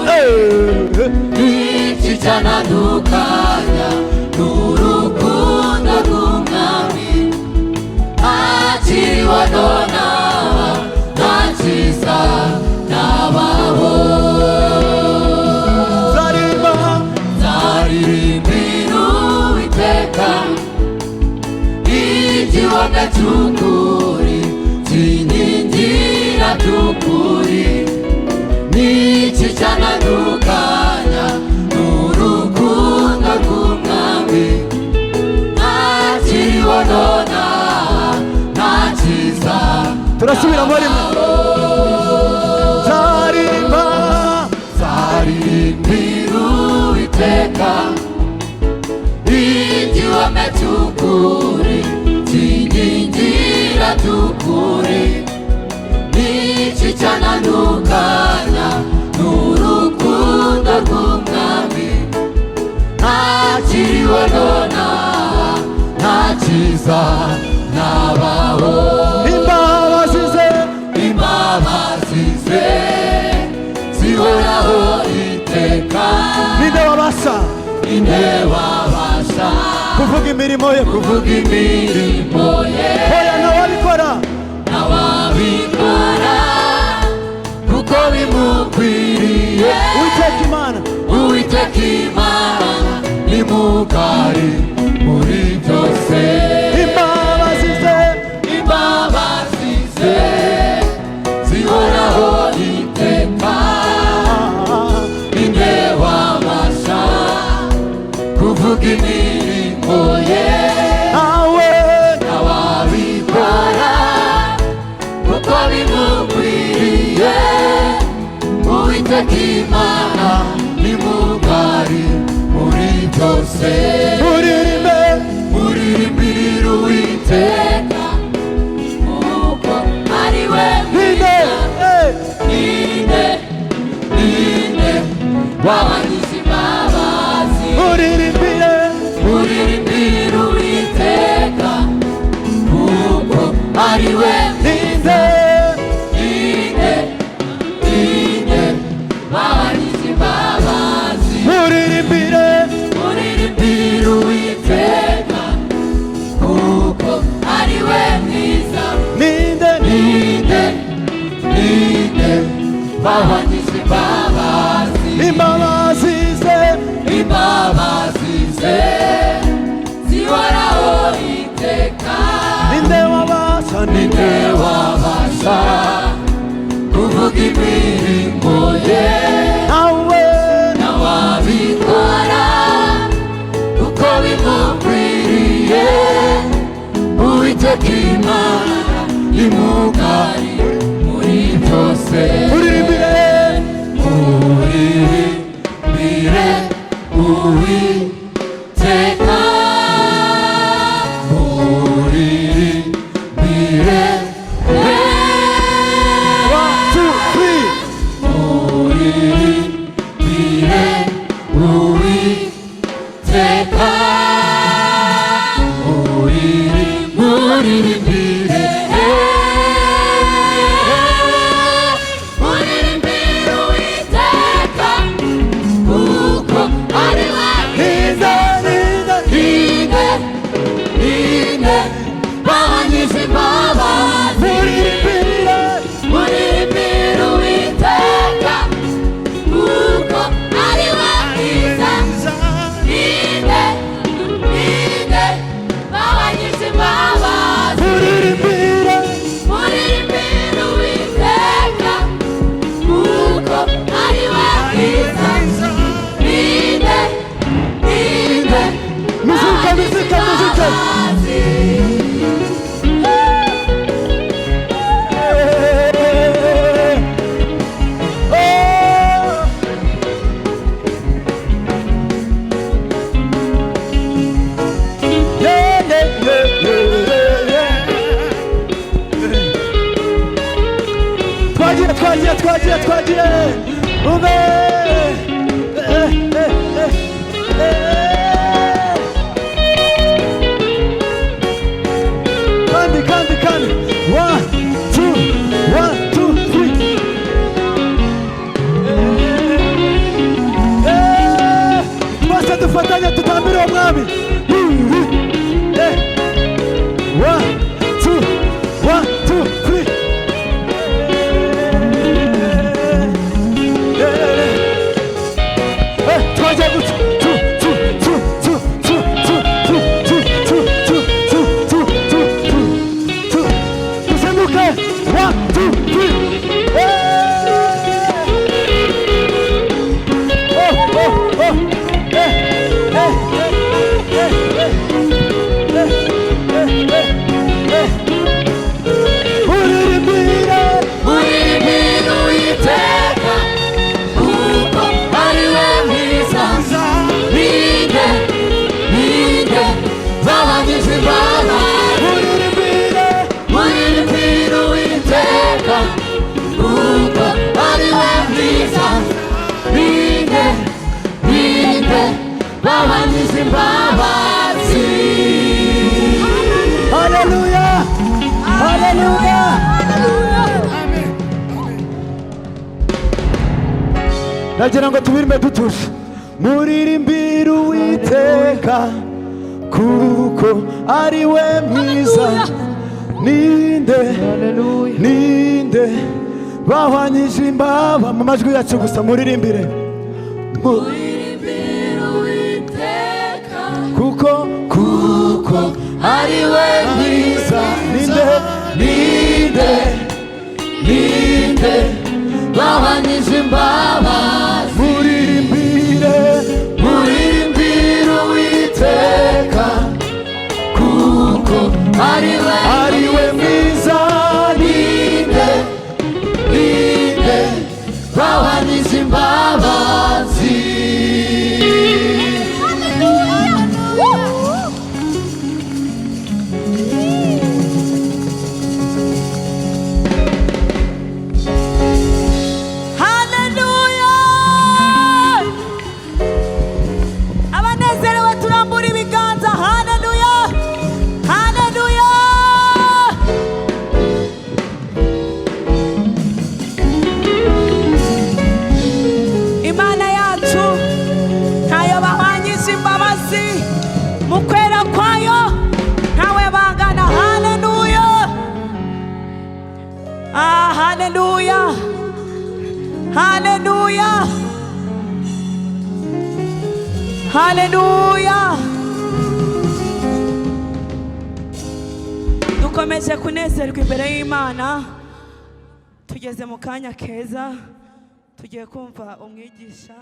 N'ikicanadukanya n'urukundo rw'Umwami ntakibonona ntakiza nabaho. Nzaririmbira Uwiteka igihome cy'ukuri kinkingira by'ukuri n'ikicanadukanya n'urukundo rw'Umwami ntakibonona ntakiza. Turasubira muri nzaririmbira Uwiteka igihome cy'ukuri kinkingira by'ukuri n'ikicanadukanya n'urukundo rw'Umwami ntakibonona ntakiza nabaho. imbabazi ze zihoraho iteka. ninde wabasha kuvuga imirimo ye oya ntawabikora kuko bimukwiriye. Uwiteka Imana ni mugari muri byose. imbabazi ze zihoraho iteka. Ninde wabasha kuvuga imirimo ye ntawabikora kuko bimukwiriye. Uwiteka Imana ni mugari muri byose. Muririmbira Uwiteka kuko ari we mwiza. Ninde wabagize imbabazi. Muririmbira Uwiteka kuko ari we mwiza. Ninde wabagize imbabazi. Muririmbira Uwiteka kuko ari we mwiza. Ninde wabagize imbabazi. Imbabazi ze zihoraho iteka. Ninde wabasha kuvuga imirimo ye ntawabikora kuko bimukwiriye. Uwiteka Imana ni mugari muri byose. Muririmbire Uwiteka. Muririmbire Uwiteka. Muririmbire Uwiteka kuko ari we mwiza. Ninde wabagize imbabazi. Muririmbire Uwiteka kuko ari we mwiza. Ninde wabagize imbabazi. Muririmbire Uwiteka kuko ari we mwiza. Ninde wabagize imbabazi. twagiye kandi 1 2 3 dufatanye tutambire uwo mwami. 1 2 1 2 3. twajya guca dusimbuke. 1 2 Hallelujah! Hallelujah! Nagira ngo tubirime dutuje. Muririmbire Uwiteka kuko ari we mwiza. Ninde bahwanyije imbaba mu majwi yacu gusa muririmbire. Kuko ari we mwiza. Ninde bahwanyije imbabazi. Muririmbire Uwiteka kuko ari we mwiza. Ninde bahwanyije imbabazi. Mukwera kwayo ntawe bangana. Hallelujah. Hallelujah. Hallelujah. Hallelujah. Dukomeje kunezerwa imbere y'Imana. Tugeze mu kanya keza tugiye kumva umwigisha.